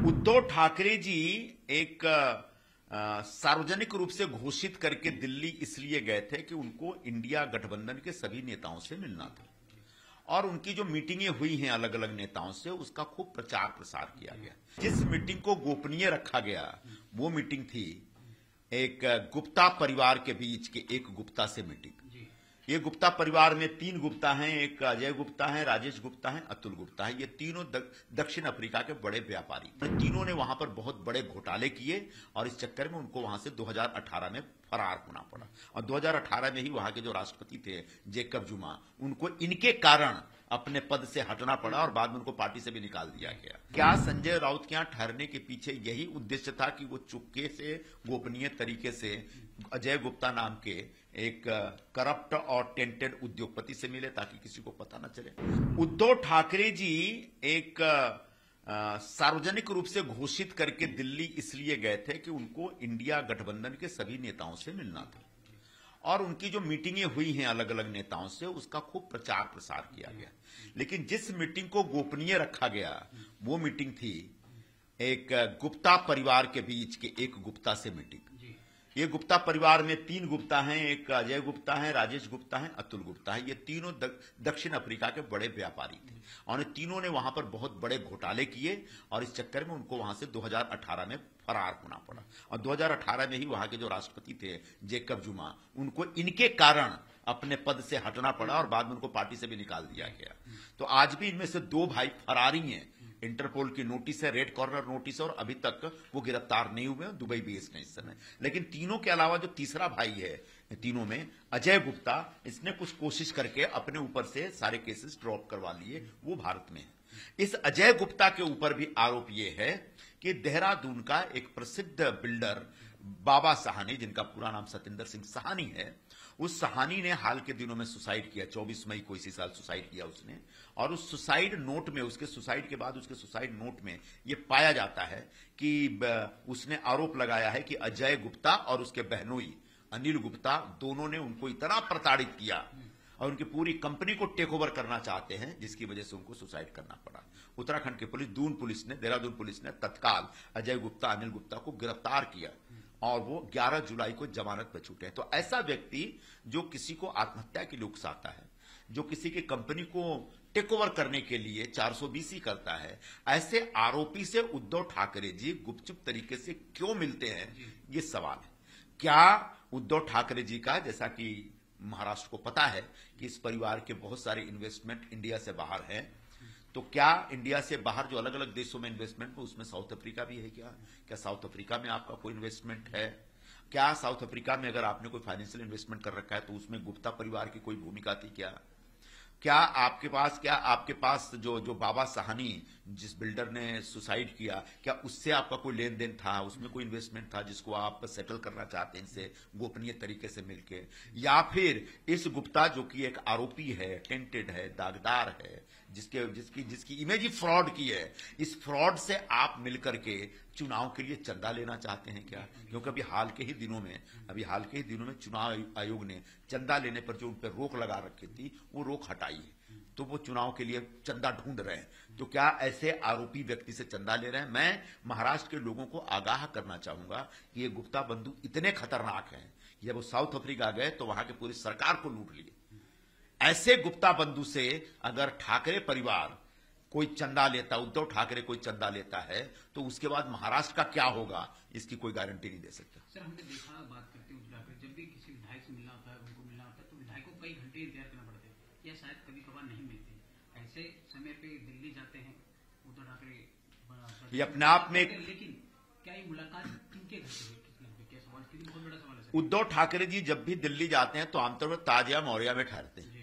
उद्धव ठाकरे जी एक सार्वजनिक रूप से घोषित करके दिल्ली इसलिए गए थे कि उनको इंडिया गठबंधन के सभी नेताओं से मिलना था और उनकी जो मीटिंगें हुई हैं अलग अलग नेताओं से उसका खूब प्रचार प्रसार किया गया। जिस मीटिंग को गोपनीय रखा गया वो मीटिंग थी एक गुप्ता परिवार के बीच के एक गुप्ता से मीटिंग। ये गुप्ता परिवार में 3 गुप्ता हैं, एक अजय गुप्ता है, राजेश गुप्ता है, अतुल गुप्ता है। ये तीनों दक्षिण अफ्रीका के बड़े व्यापारी। तीनों ने वहां पर बहुत बड़े घोटाले किए और इस चक्कर में उनको वहां से 2018 में फरार होना पड़ा और 2018 में ही वहां के जो राष्ट्रपति थे जेकब जुमा, उनको इनके कारण अपने पद से हटना पड़ा और बाद में उनको पार्टी से भी निकाल दिया गया। क्या संजय राउत के यहां ठहरने के पीछे यही उद्देश्य था कि वो चुपके से गोपनीय तरीके से अजय गुप्ता नाम के एक करप्ट और टेंटेड उद्योगपति से मिले ताकि किसी को पता न चले? उद्धव ठाकरे जी एक सार्वजनिक रूप से घोषित करके दिल्ली इसलिए गए थे कि उनको इंडिया गठबंधन के सभी नेताओं से मिलना था और उनकी जो मीटिंगें हुई हैं अलग अलग नेताओं से उसका खूब प्रचार प्रसार किया गया। लेकिन जिस मीटिंग को गोपनीय रखा गया वो मीटिंग थी एक गुप्ता परिवार के बीच के एक गुप्ता से मीटिंग। ये गुप्ता परिवार में 3 गुप्ता हैं, एक अजय गुप्ता है, राजेश गुप्ता है, अतुल गुप्ता है। ये तीनों दक्षिण अफ्रीका के बड़े व्यापारी थे और इन तीनों ने वहां पर बहुत बड़े घोटाले किए और इस चक्कर में उनको वहां से 2018 में फरार होना पड़ा और 2018 में ही वहां के जो राष्ट्रपति थे जेकब जुमा, उनको इनके कारण अपने पद से हटना पड़ा और बाद में उनको पार्टी से भी निकाल दिया गया। तो आज भी इनमें से 2 भाई फरारी हैं। इंटरपोल की नोटिस है, रेड कॉर्नर नोटिस है और अभी तक वो गिरफ्तार नहीं हुए, दुबई बेस्ड है इस समय। लेकिन तीनों के अलावा जो तीसरा भाई है तीनों में अजय गुप्ता, इसने कुछ कोशिश करके अपने ऊपर से सारे केसेस ड्रॉप करवा लिए, वो भारत में है। इस अजय गुप्ता के ऊपर भी आरोप ये है कि देहरादून का एक प्रसिद्ध बिल्डर बाबा सहानी, जिनका पूरा नाम सतेंद्र सिंह सहानी है, उस सहानी ने हाल के दिनों में सुसाइड किया। 24 मई को इसी साल सुसाइड किया उसने और उस सुसाइड नोट में, उसके सुसाइड के बाद उसके सुसाइड नोट में यह पाया जाता है कि उसने आरोप लगाया है कि अजय गुप्ता और उसके बहनोई अनिल गुप्ता दोनों ने उनको इतना प्रताड़ित किया और उनकी पूरी कंपनी को टेक ओवर करना चाहते हैं, जिसकी वजह से उनको सुसाइड करना पड़ा। उत्तराखंड की पुलिस, देहरादून पुलिस ने तत्काल अजय गुप्ता, अनिल गुप्ता को गिरफ्तार किया और वो 11 जुलाई को जमानत पर छूटे। तो ऐसा व्यक्ति जो किसी को आत्महत्या के लिए उकसाता है, जो किसी की कंपनी को टेक ओवर करने के लिए 420 करता है, ऐसे आरोपी से उद्धव ठाकरे जी गुपचुप तरीके से क्यों मिलते हैं, ये सवाल है। क्या उद्धव ठाकरे जी का, जैसा कि महाराष्ट्र को पता है कि इस परिवार के बहुत सारे इन्वेस्टमेंट इंडिया से बाहर हैं, तो क्या इंडिया से बाहर जो अलग अलग देशों में इन्वेस्टमेंट है उसमें साउथ अफ्रीका भी है? क्या साउथ अफ्रीका में आपका कोई इन्वेस्टमेंट है? क्या साउथ अफ्रीका में अगर आपने कोई फाइनेंशियल इन्वेस्टमेंट कर रखा है तो उसमें गुप्ता परिवार की कोई भूमिका थी क्या आपके पास जो बाबा सहानी, जिस बिल्डर ने सुसाइड किया, क्या उससे आपका कोई लेन देन था? उसमें कोई इन्वेस्टमेंट था जिसको आप सेटल करना चाहते हैं इनसे गोपनीय तरीके से मिलके? या फिर इस गुप्ता जो कि एक आरोपी है, टेंटेड है, दागदार है, जिसकी इमेज ही फ्रॉड की है, इस फ्रॉड से आप मिलकर के चुनाव के लिए चंदा लेना चाहते हैं क्या? क्योंकि अभी हाल के ही दिनों में चुनाव आयोग ने चंदा लेने पर जो उन पर रोक लगा रखी थी वो रोक हटाई है, तो वो चुनाव के लिए चंदा ढूंढ रहे हैं। तो क्या ऐसे आरोपी व्यक्ति से चंदा ले रहे हैं? मैं महाराष्ट्र के लोगों को आगाह करना चाहूंगा कि ये गुप्ता बंधु इतने खतरनाक हैं, जब वो साउथ अफ्रीका गए तो वहां की पूरी सरकार को लूट लिए। ऐसे गुप्ता बंधु से अगर ठाकरे परिवार कोई चंदा लेता, उद्धव ठाकरे कोई चंदा लेता है, तो उसके बाद महाराष्ट्र का क्या होगा, इसकी कोई गारंटी नहीं दे सकता। सर, हमने देखा, बात करते हैं उद्धव ठाकरे, जब भी किसी विधायक से मिलना होता है, उनको मिलना होता है, तो विधायक को कई घंटे इंतजार करना पड़ता है या शायद कभी कभार नहीं मिलते। ऐसे समय पे दिल्ली जाते हैं उद्धव ठाकरे, ये अपने आप में, लेकिन क्या ये मुलाकात किनके घर से हुई? क्या सवाल, बहुत बड़ा सवाल है। उद्धव ठाकरे जी जब भी दिल्ली जाते हैं तो आमतौर पर ताजिया मौर्या में ठहरते हैं।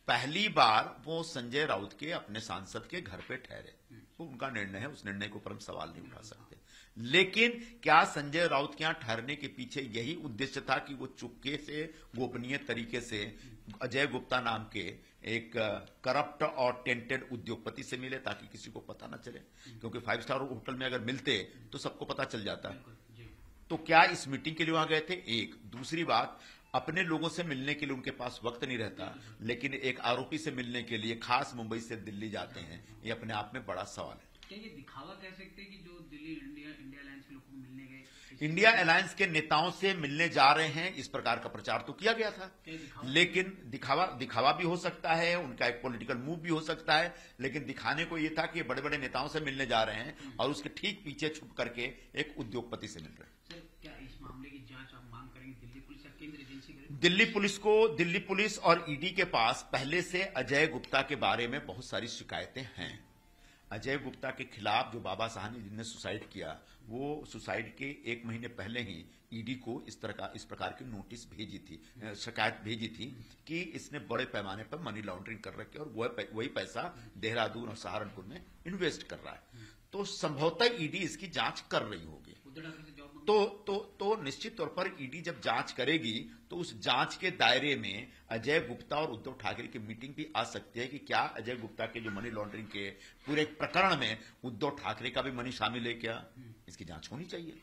पहली बार वो संजय राउत के अपने सांसद के घर पे ठहरे, वो उनका निर्णय है, उस निर्णय के ऊपर हम सवाल नहीं उठा सकते। लेकिन क्या संजय राउत के यहां ठहरने के पीछे यही उद्देश्य था कि वो चुपके से गोपनीय तरीके से अजय गुप्ता नाम के एक करप्ट और टेंटेड उद्योगपति से मिले ताकि किसी को पता ना चले? क्योंकि 5 स्टार होटल में अगर मिलते तो सबको पता चल जाता। तो क्या इस मीटिंग के लिए वहां गए थे? एक। दूसरी बात, अपने लोगों से मिलने के लिए उनके पास वक्त नहीं रहता, लेकिन एक आरोपी से मिलने के लिए खास मुंबई से दिल्ली जाते हैं, ये अपने आप में बड़ा सवाल है। क्या ये दिखावा कह सकते हैं कि जो दिल्ली इंडिया इंडिया अलायंस के लोगों को मिलने गए, इंडिया अलायंस के नेताओं से मिलने जा रहे हैं, इस प्रकार का प्रचार तो किया गया था, लेकिन दिखावा भी हो सकता है, उनका एक पॉलिटिकल मूव भी हो सकता है, लेकिन दिखाने को यह था कि बड़े बड़े नेताओं से मिलने जा रहे हैं और उसके ठीक पीछे छुप करके एक उद्योगपति से मिल रहे हैं। सर, क्या इस मामले की जांच आप मांग करेंगे दिल्ली पुलिस या केंद्रीय एजेंसी करे? दिल्ली पुलिस और ईडी के पास पहले से अजय गुप्ता के बारे में बहुत सारी शिकायतें हैं। अजय गुप्ता के खिलाफ जो बाबा साहनी जिनने सुसाइड किया, वो सुसाइड के 1 महीने पहले ही ईडी को इस प्रकार की नोटिस भेजी थी, शिकायत भेजी थी कि इसने बड़े पैमाने पर मनी लॉन्ड्रिंग कर रखी है और वही पैसा देहरादून और सहारनपुर में इन्वेस्ट कर रहा है। तो संभवतः ईडी इसकी जांच कर रही होगी। तो निश्चित तौर पर ईडी जब जांच करेगी तो उस जांच के दायरे में अजय गुप्ता और उद्धव ठाकरे की मीटिंग भी आ सकती है कि क्या अजय गुप्ता के जो मनी लॉन्ड्रिंग के पूरे प्रकरण में उद्धव ठाकरे का भी मनी शामिल है क्या, इसकी जांच होनी चाहिए।